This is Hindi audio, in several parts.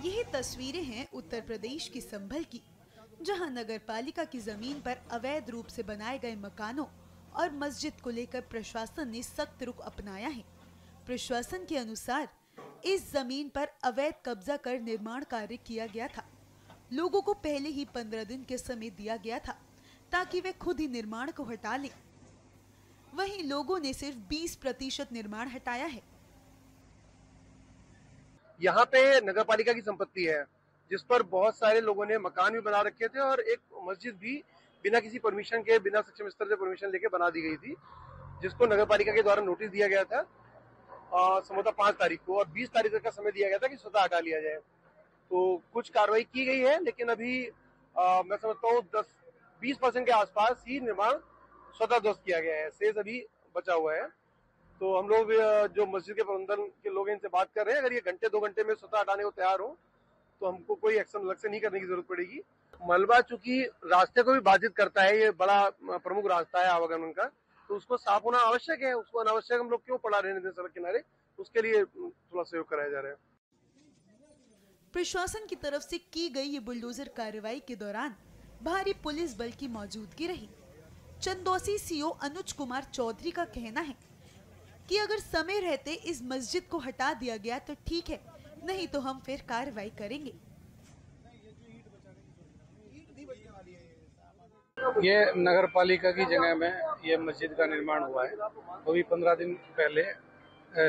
यह तस्वीरें हैं उत्तर प्रदेश की संभल की, जहां नगर पालिका की जमीन पर अवैध रूप से बनाए गए मकानों और मस्जिद को लेकर प्रशासन ने सख्त रुख अपनाया है। प्रशासन के अनुसार इस जमीन पर अवैध कब्जा कर निर्माण कार्य किया गया था। लोगों को पहले ही 15 दिन के समय दिया गया था ताकि वे खुद ही निर्माण को हटा लें। वहीं लोगों ने सिर्फ 20% निर्माण हटाया है। यहाँ पे नगर पालिका की संपत्ति है, जिस पर बहुत सारे लोगों ने मकान भी बना रखे थे और एक मस्जिद भी बिना किसी परमिशन के, बिना सक्षम स्तर से परमिशन लेके बना दी गई थी, जिसको नगर पालिका के द्वारा नोटिस दिया गया था संभवतः 5 तारीख को, और 20 तारीख का समय दिया गया था कि स्वतः हटा लिया जाए। तो कुछ कार्रवाई की गई है, लेकिन अभी मैं समझता हूँ 10-20% के आसपास ही निर्माण स्वतः ध्वस्त किया गया है, शेष अभी बचा हुआ है। तो हम लोग जो मस्जिद के प्रबंधन के लोग इनसे बात कर रहे हैं, अगर ये घंटे 2 घंटे में स्वतः हटाने को तैयार हो तो हमको कोई एक्शन अलग से नहीं करने की जरूरत पड़ेगी। मलबा चूंकि रास्ते को भी बाधित करता है, ये बड़ा प्रमुख रास्ता है आवागमन का, तो उसको साफ होना आवश्यक है। उसको अनावश्यक हम लोग क्यों पड़ा रहने दें सड़क किनारे, उसके लिए थोड़ा सहयोग कराया जा रहा है। प्रशासन की तरफ से की गई ये बुलडोजर कार्रवाई के दौरान भारी पुलिस बल की मौजूदगी रही। चंदौसी सीओ अनुज कुमार चौधरी का कहना है कि अगर समय रहते इस मस्जिद को हटा दिया गया तो ठीक है, नहीं तो हम फिर कार्रवाई करेंगे। ये नगर पालिका की जगह में ये मस्जिद का निर्माण हुआ है। वो भी 15 दिन पहले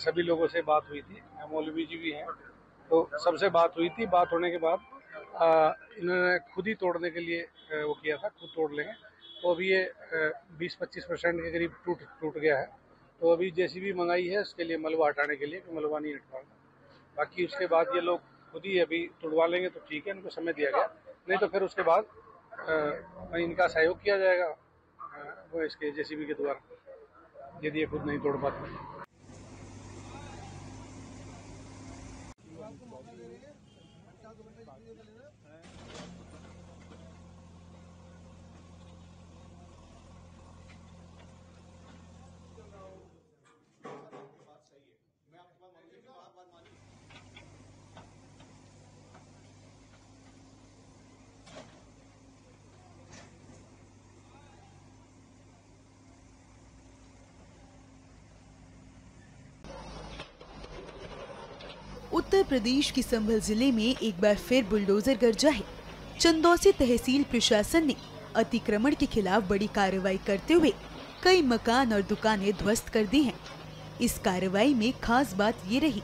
सभी लोगों से बात हुई थी, मौलवी जी भी हैं, तो सबसे बात हुई थी। बात होने के बाद इन्होंने खुद ही तोड़ने के लिए वो किया था, खुद तोड़ लेंगे। तो अभी ये 20-25% के करीब टूट गया है। तो अभी जेसीबी मंगाई है उसके लिए, मलबा हटाने के लिए, कि मलबा नहीं हट पाएगा। बाकी उसके बाद ये लोग खुद ही अभी तुड़वा लेंगे तो ठीक है, इनको समय दिया गया, नहीं तो फिर उसके बाद इनका सहयोग किया जाएगा वो इसके जेसीबी के द्वारा, यदि ये खुद नहीं तोड़ पाते। उत्तर प्रदेश की संभल जिले में एक बार फिर बुलडोजर गरजा है। चंदौसी तहसील प्रशासन ने अतिक्रमण के खिलाफ बड़ी कार्रवाई करते हुए कई मकान और दुकानें ध्वस्त कर दी हैं। इस कार्रवाई में खास बात ये रही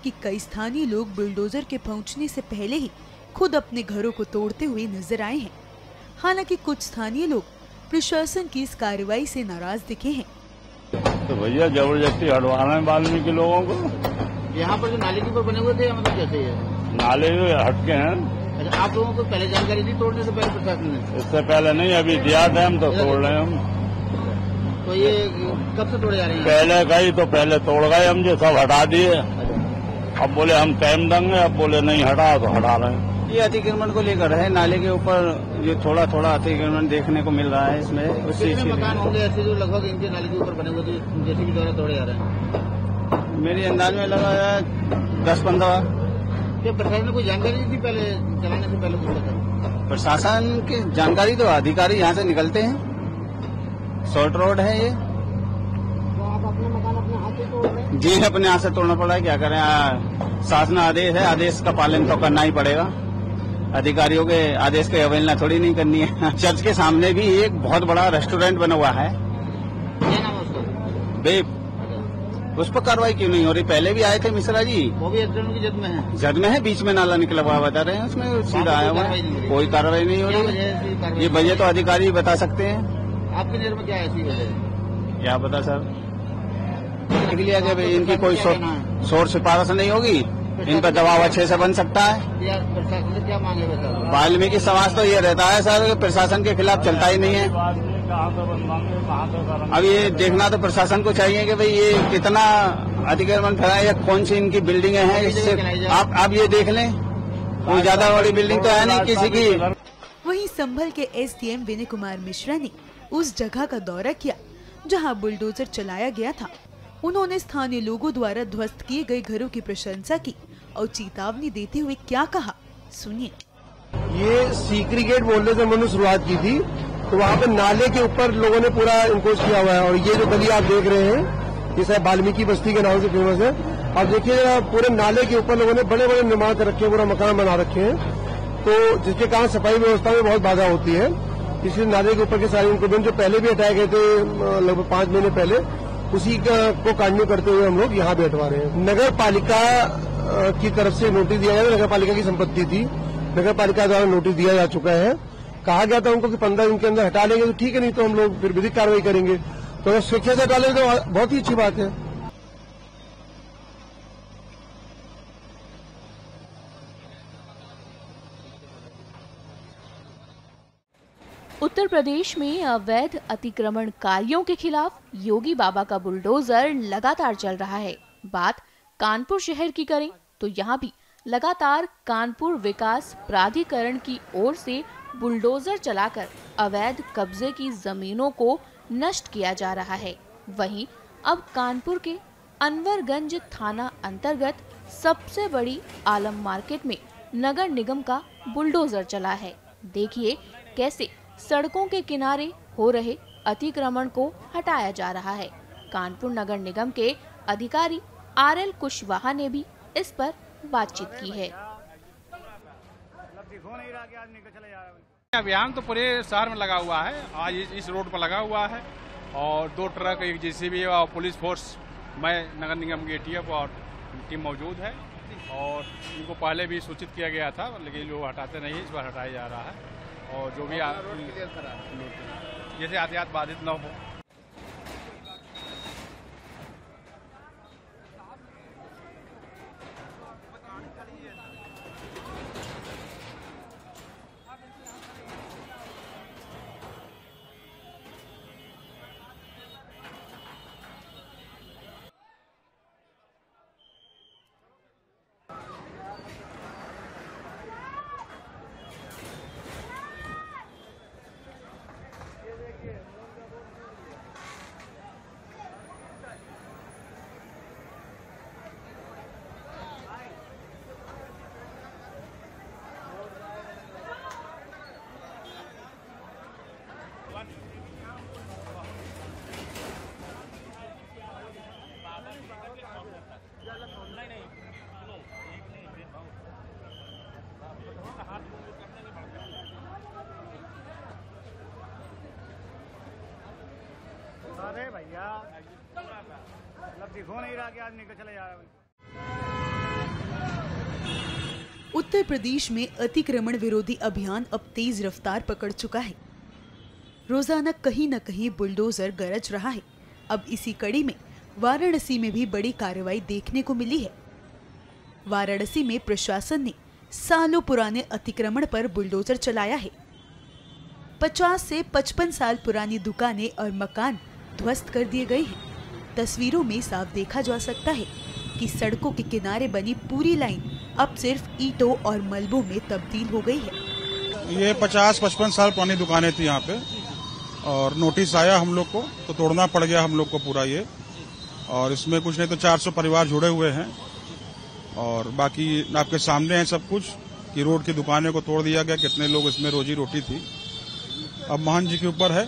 कि कई स्थानीय लोग बुलडोजर के पहुंचने से पहले ही खुद अपने घरों को तोड़ते हुए नजर आए हैं। हालांकि कुछ स्थानीय लोग प्रशासन की इस कार्रवाई से नाराज दिखे हैं। तो भैया जबरदस्ती हटवाना है वाल्मीकि लोगों को। यहाँ पर जो नाले के ऊपर बने हुए थे, मतलब कैसे है? नाले हटके हैं। अच्छा, आप लोगों को पहले जानकारी दी तोड़ने से पहले प्रशासन ने? इससे पहले नहीं, अभी दिया था, हम तो तोड़ रहे हैं हम। तो ये कब से तोड़े जा रहे हैं? पहले गई तो पहले तोड़ गए हम, जो सब हटा दिए। अब बोले हम टाइम देंगे, अब बोले नहीं हटा तो हटा रहे हैं। ये अतिक्रमण को लेकर है, नाले के ऊपर जो थोड़ा थोड़ा अतिक्रमण देखने को मिल रहा है इसमें। उस चीज के मकान होंगे ऐसे जो लगभग इनके नाले के ऊपर बने हुए थे, जैसे कि द्वारा तोड़े जा रहे हैं? मेरे अंदाज में लगा है 10-15। क्या प्रशासन ने कोई जानकारी दी थी पहले चलाने से पहले? कुछ प्रशासन की जानकारी तो अधिकारी यहाँ से निकलते हैं, शॉर्ट रोड है ये। तो आप अपने मकान अपने हाथ से तोड़ रहे हैं? जी, अपने हाथ से तोड़ना पड़ा है, क्या करें, शासन आदेश है, आदेश का पालन तो करना ही पड़ेगा। अधिकारियों के आदेश की अवहेलना थोड़ी नहीं करनी है। चर्च के सामने भी एक बहुत बड़ा रेस्टोरेंट बना हुआ है, क्या नाम है उसका? बेब। उस पर कार्रवाई क्यों नहीं हो रही? पहले भी आए थे मिश्रा जी, वो भी अतिक्रमण की जद में है। जद में है, बीच में नाला निकला हुआ बता रहे हैं, उसमें सीधा आया हुआ है, कोई कार्रवाई नहीं हो रही। ये वजह तो अधिकारी बता सकते हैं। आपकी नजर में क्या ऐसी वजह? क्या पता सर, लिया कि इनकी कोई शोर सिफारिश नहीं होगी, इन पर दबाव अच्छे से बन सकता है। प्रशासन से क्या मांगे? वाल्मीकि समाज तो ये रहता है सर, प्रशासन के खिलाफ चलता ही नहीं है। अब ये देखना तो प्रशासन को चाहिए कि भाई ये कितना अतिक्रमण फैलाए या कौन सी इनकी बिल्डिंगें हैं, इससे आप ये देख लें, कोई ज्यादा बड़ी बिल्डिंग तो है नहीं किसी की। वहीं संभल के एसडीएम विनय कुमार मिश्रा ने उस जगह का दौरा किया जहां बुलडोजर चलाया गया था। उन्होंने स्थानीय लोगों द्वारा ध्वस्त किए गए घरों की प्रशंसा की और चेतावनी देते हुए क्या कहा, सुनिए। ये सीकरी गेट बोलने से उन्होंने शुरुआत की थी, तो वहाँ पे नाले के ऊपर लोगों ने पूरा इनकोज किया हुआ है। और ये जो गली आप देख रहे हैं, ये शायद वाल्मीकि बस्ती के नाम से फेमस है। आप देखिए पूरे नाले के ऊपर लोगों ने बड़े बड़े निर्माण कर रखे हैं, पूरा मकान बना रखे हैं, तो जिसके कारण सफाई व्यवस्था में बहुत बाधा होती है। इसलिए नाले के ऊपर के सारे इंक्रोचमेंट जो पहले भी हटाए गए थे लगभग 5 महीने पहले, उसी को कंटिन्यू करते हुए हम लोग यहाँ भी हटवा रहे हैं। नगर पालिका की तरफ से नोटिस दिया गया, नगर पालिका की संपत्ति थी, नगर पालिका द्वारा नोटिस दिया जा चुका है। कहा गया था उनको कि 15 दिन के अंदर हटा लेंगे तो ठीक है, नहीं तो हम लोग फिर विधिक कार्रवाई करेंगे। तो अगर स्वेच्छा से हटा लेंगे तो बहुत ही अच्छी बात है। उत्तर प्रदेश में अवैध अतिक्रमणकारियों के खिलाफ योगी बाबा का बुलडोजर लगातार चल रहा है। बात कानपुर शहर की करें तो यहाँ भी लगातार कानपुर विकास प्राधिकरण की ओर से बुलडोजर चलाकर अवैध कब्जे की जमीनों को नष्ट किया जा रहा है। वहीं अब कानपुर के अनवरगंज थाना अंतर्गत सबसे बड़ी आलम मार्केट में नगर निगम का बुलडोजर चला है। देखिए कैसे सड़कों के किनारे हो रहे अतिक्रमण को हटाया जा रहा है। कानपुर नगर निगम के अधिकारी RL कुशवाहा ने भी इस पर बातचीत की है। अभियान तो पूरे शहर में लगा हुआ है। आज इस रोड पर लगा हुआ है और 2 ट्रक, एक JCB और पुलिस फोर्स, मैं नगर निगम की ATF और टीम मौजूद है। और इनको पहले भी सूचित किया गया था, लेकिन लोग हटाते नहीं, इस बार हटाया जा रहा है। और जो भी जैसे यातायात बाधित न हो। अरे भैया मतलब दिखो नहीं रहा कि आदमी को चले जा रहा है। उत्तर प्रदेश में अतिक्रमण विरोधी अभियान अब तेज रफ्तार पकड़ चुका है। रोजाना कहीं न कहीं बुलडोजर गरज रहा है। अब इसी कड़ी में वाराणसी में भी बड़ी कार्रवाई देखने को मिली है। वाराणसी में प्रशासन ने सालों पुराने अतिक्रमण पर बुलडोजर चलाया है। 50 से 55 साल पुरानी दुकानें और मकान ध्वस्त कर दिए गए हैं। तस्वीरों में साफ देखा जा सकता है कि सड़कों के किनारे बनी पूरी लाइन अब सिर्फ ईंटों और मलबों में तब्दील हो गई है। ये 50-55 साल पुरानी दुकानें थी यहाँ पे, और नोटिस आया हम लोग को तो तोड़ना पड़ गया हम लोग को पूरा ये। और इसमें कुछ नहीं तो 400 परिवार जुड़े हुए हैं, और बाकी आपके सामने है सब कुछ कि रोड की दुकानें को तोड़ दिया गया। कितने लोग इसमें रोजी रोटी थी। अब मोहन जी के ऊपर है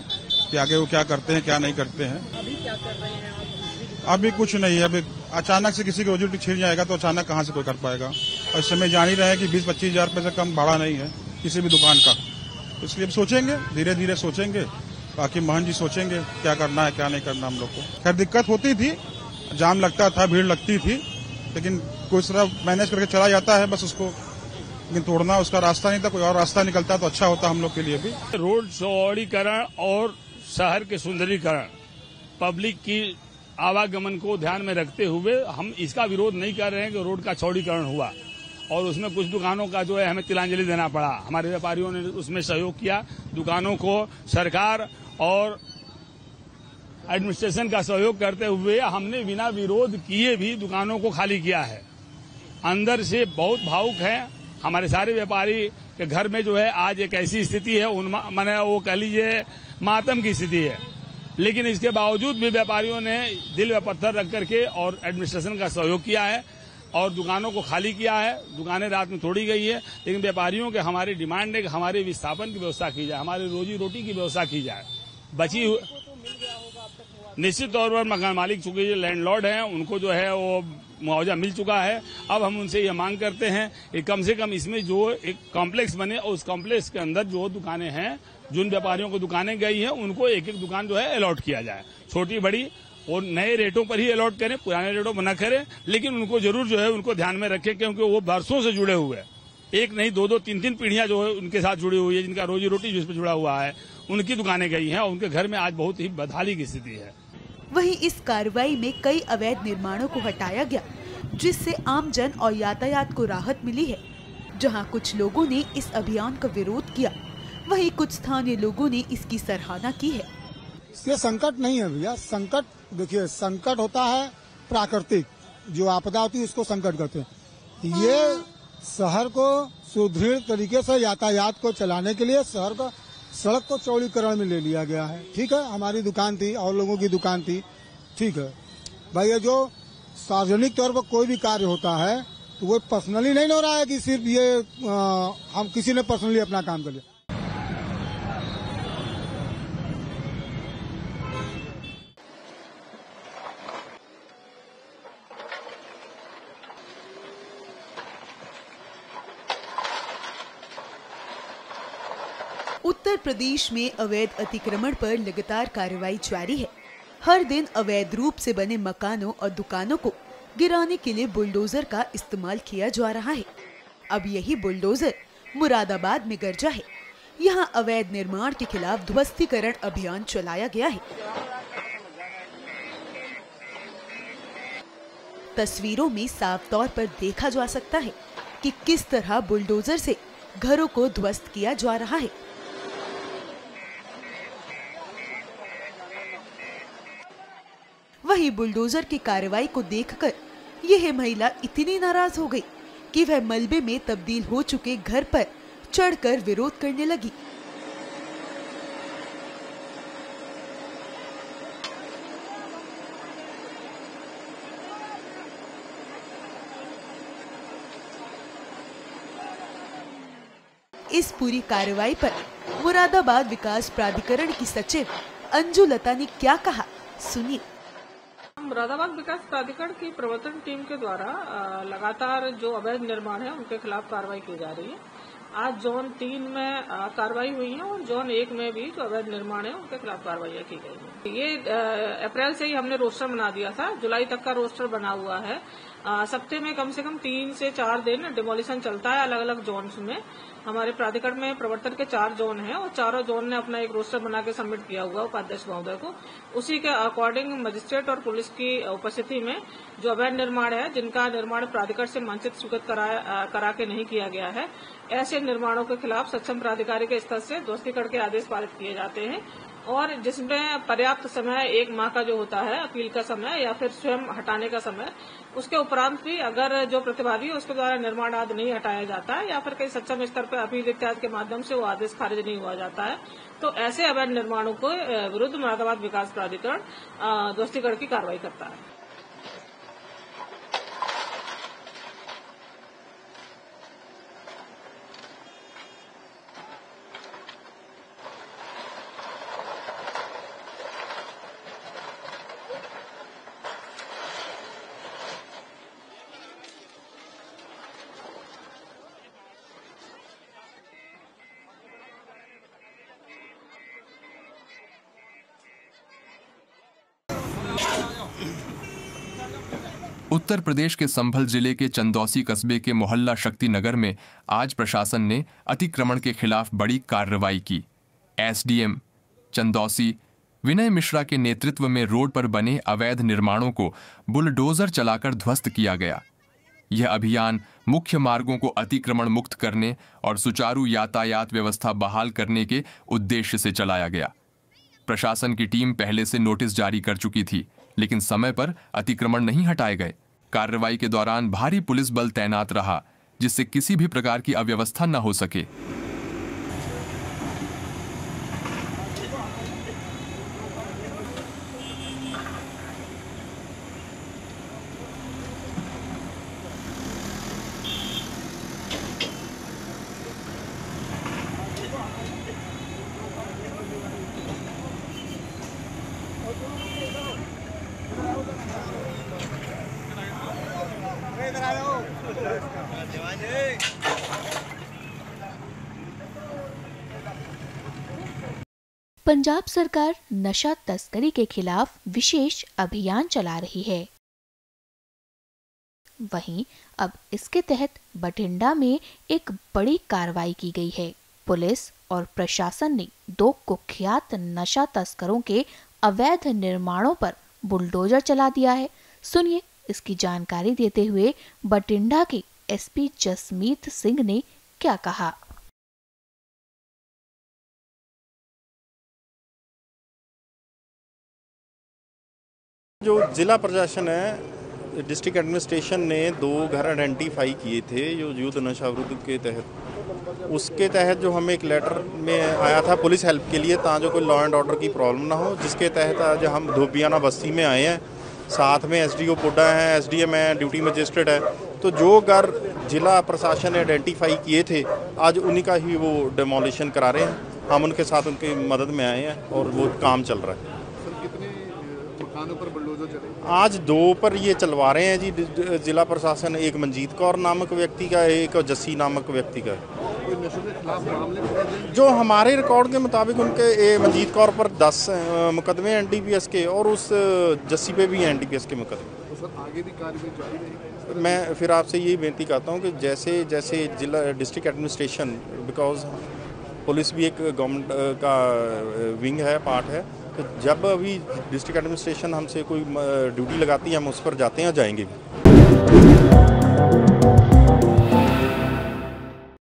कि आगे वो क्या करते हैं क्या नहीं करते हैं। अभी क्या कर रहे हैं आप? अभी कुछ नहीं है। अभी अचानक से किसी की रोजी रोटी छिड़ जाएगा तो अचानक कहाँ से कोई कर पाएगा। और इस समय जान ही रहे हैं कि 20-25 हजार रुपये से कम भाड़ा नहीं है किसी भी दुकान का। इसलिए सोचेंगे, धीरे धीरे सोचेंगे। बाकी मोहन जी सोचेंगे क्या करना है क्या नहीं करना हम लोग को। खैर दिक्कत होती थी, जाम लगता था, भीड़ लगती थी, लेकिन कोई तरह मैनेज करके चला जाता है बस उसको। लेकिन तोड़ना उसका रास्ता नहीं था, कोई और रास्ता निकलता तो अच्छा होता हम लोग के लिए भी। रोड चौड़ीकरण और शहर के सुंदरीकरण, पब्लिक की आवागमन को ध्यान में रखते हुए हम इसका विरोध नहीं कर रहे हैं कि रोड का चौड़ीकरण हुआ और उसमें कुछ दुकानों का जो है हमें तिलांजलि देना पड़ा। हमारे व्यापारियों ने उसमें सहयोग किया। दुकानों को सरकार और एडमिनिस्ट्रेशन का सहयोग करते हुए हमने बिना विरोध किए भी दुकानों को खाली किया है। अंदर से बहुत भावुक है। हमारे सारे व्यापारी के घर में जो है आज एक ऐसी स्थिति है, माने वो कह लीजिए मातम की स्थिति है। लेकिन इसके बावजूद भी व्यापारियों ने दिल में पत्थर रख करके और एडमिनिस्ट्रेशन का सहयोग किया है। और दुकानों को खाली किया है। दुकानें रात में तोड़ी गई है, लेकिन व्यापारियों के हमारी डिमांड है कि हमारे विस्थापन की व्यवस्था की जाए, हमारी रोजी रोटी की व्यवस्था की जाए। बची निश्चित तौर पर मकान मालिक चूंकि जो लैंडलॉर्ड हैं उनको जो है वो मुआवजा मिल चुका है। अब हम उनसे ये मांग करते हैं कि कम से कम इसमें जो एक कॉम्प्लेक्स बने और उस कॉम्प्लेक्स के अंदर जो दुकानें हैं, जिन व्यापारियों को दुकानें गई हैं, उनको एक एक दुकान जो है अलॉट किया जाए, छोटी बड़ी, और नए रेटों पर ही अलॉट करें, पुराने रेटों पर न करें, लेकिन उनको जरूर जो है उनको ध्यान में रखें, क्योंकि वो बरसों से जुड़े हुए हैं। एक नहीं, दो दो तीन तीन पीढ़ियां जो है उनके साथ जुड़ी हुई है, जिनका रोजी रोटी जिस पर जुड़ा हुआ है, उनकी दुकानें गई हैं और उनके घर में आज बहुत ही बदहाली की स्थिति है। वहीं इस कार्रवाई में कई अवैध निर्माणों को हटाया गया, जिससे आम जन और यातायात को राहत मिली है। जहां कुछ लोगों ने इस अभियान का विरोध किया, वहीं कुछ स्थानीय लोगों ने इसकी सराहना की है। ये संकट नहीं है भैया, संकट देखिए, संकट होता है प्राकृतिक, जो आपदा होती है उसको संकट कहते हैं। ये शहर को सुदृढ़ तरीके से यातायात को चलाने के लिए शहर का सड़क को चौड़ीकरण में ले लिया गया है। ठीक है, हमारी दुकान थी और लोगों की दुकान थी, ठीक है भाई। ये जो सार्वजनिक तौर पर कोई भी कार्य होता है तो वो पर्सनली नहीं हो रहा है कि सिर्फ ये हम किसी ने पर्सनली अपना काम कर लिया। उत्तर प्रदेश में अवैध अतिक्रमण पर लगातार कार्रवाई जारी है। हर दिन अवैध रूप से बने मकानों और दुकानों को गिराने के लिए बुलडोजर का इस्तेमाल किया जा रहा है। अब यही बुलडोजर मुरादाबाद में गरजा है। यहाँ अवैध निर्माण के खिलाफ ध्वस्तीकरण अभियान चलाया गया है। तस्वीरों में साफ तौर पर देखा जा सकता है कि किस तरह बुलडोजर से घरों को ध्वस्त किया जा रहा है। वहीं बुलडोजर की कार्रवाई को देखकर यह महिला इतनी नाराज हो गई कि वह मलबे में तब्दील हो चुके घर पर चढ़कर विरोध करने लगी। इस पूरी कार्रवाई पर मुरादाबाद विकास प्राधिकरण की सचिव अंजू लता ने क्या कहा, सुनिए। मुरादाबाद विकास प्राधिकरण की प्रवर्तन टीम के द्वारा लगातार जो अवैध निर्माण है उनके खिलाफ कार्रवाई की जा रही है। आज जोन 3 में कार्रवाई हुई है और जोन 1 में भी जो अवैध निर्माण है उनके खिलाफ कार्रवाई की गई है। ये अप्रैल से ही हमने रोस्टर बना दिया था, जुलाई तक का रोस्टर बना हुआ है। सप्ताह में कम से कम 3 से 4 दिन डिमोलिशन चलता है अलग अलग जोन्स में। हमारे प्राधिकरण में प्रवर्तन के 4 जोन हैं और चारों जोन ने अपना एक रोस्टर बना के सबमिट किया हुआ उपाध्यक्ष महोदय को। उसी के अकॉर्डिंग मजिस्ट्रेट और पुलिस की उपस्थिति में जो अवैध निर्माण है, जिनका निर्माण प्राधिकरण से मानचित्र स्वीकृत करा के नहीं किया गया है, ऐसे निर्माणों के खिलाफ सक्षम प्राधिकारी के स्तर से ध्वस्तीकरण के आदेश पारित किए जाते हैं और जिसमें पर्याप्त समय 1 माह का जो होता है अपील का समय या फिर स्वयं हटाने का समय, उसके उपरांत भी अगर जो प्रतिवादी है उसके द्वारा निर्माण आदि नहीं हटाया जाता है या फिर कई सक्षम स्तर पर अपील इत्यादि के माध्यम से वो आदेश खारिज नहीं हुआ जाता है, तो ऐसे अवैध निर्माणों के विरुद्ध मुरादाबाद विकास प्राधिकरण ध्वस्तीकरण की कार्रवाई करता है। उत्तर प्रदेश के संभल जिले के चंदौसी कस्बे के मोहल्ला शक्ति नगर में आज प्रशासन ने अतिक्रमण के खिलाफ बड़ी कार्रवाई की। एसडीएम चंदौसी विनय मिश्रा के नेतृत्व में रोड पर बने अवैध निर्माणों को बुलडोजर चलाकर ध्वस्त किया गया। यह अभियान मुख्य मार्गों को अतिक्रमण मुक्त करने और सुचारू यातायात व्यवस्था बहाल करने के उद्देश्य से चलाया गया। प्रशासन की टीम पहले से नोटिस जारी कर चुकी थी, लेकिन समय पर अतिक्रमण नहीं हटाए गए। कार्रवाई के दौरान भारी पुलिस बल तैनात रहा, जिससे किसी भी प्रकार की अव्यवस्था न हो सके। पंजाब सरकार नशा तस्करी के खिलाफ विशेष अभियान चला रही है। वहीं अब इसके तहत बठिंडा में एक बड़ी कार्रवाई की गई है। पुलिस और प्रशासन ने 2 कुख्यात नशा तस्करों के अवैध निर्माणों पर बुलडोजर चला दिया है। सुनिए इसकी जानकारी देते हुए बठिंडा के एसपी जसमीत सिंह ने क्या कहा। जो जिला प्रशासन है, डिस्ट्रिक्ट एडमिनिस्ट्रेशन ने 2 घर आइडेंटिफाई किए थे जो युद्ध नशा विरुद्ध के तहत। उसके तहत जो हमें एक लेटर में आया था पुलिस हेल्प के लिए, ताकि कोई लॉ एंड ऑर्डर की प्रॉब्लम ना हो, जिसके तहत आज हम धोबियाना बस्ती में आए हैं। साथ में एसडीओ पोडा है, एसडीएम है, ड्यूटी मजिस्ट्रेट है। तो जो घर जिला प्रशासन ने आइडेंटिफाई किए थे, आज उन्हीं का ही वो डिमोलिशन करा रहे हैं। हम उनके साथ उनकी मदद में आए हैं और वो काम चल रहा है। पर बुलडोजर चले? आज 2 पर ये चलवा रहे हैं जी जिला प्रशासन। एक मंजीत कौर नामक व्यक्ति का, एक जस्सी नामक व्यक्ति का। कोई नशे के खिलाफ मामले जो हमारे रिकॉर्ड के मुताबिक उनके मंजीत कौर पर 10 मुकदमे एनडीपीएस के और उस जस्सी पे भी एनडीपीएस के मुकदमे। तो सर आगे भी कार्रवाई जारी रहेगी? मैं फिर आपसे यही बेनती करता हूँ कि जैसे जैसे जिला डिस्ट्रिक्ट एडमिनिस्ट्रेशन, बिकॉज पुलिस भी एक गवर्नमेंट का विंग है, पार्ट है, तो जब अभी डिस्ट्रिक्ट एडमिनिस्ट्रेशन हमसे कोई ड्यूटी लगाती है हम उस पर जाते हैं, जाएंगे भी।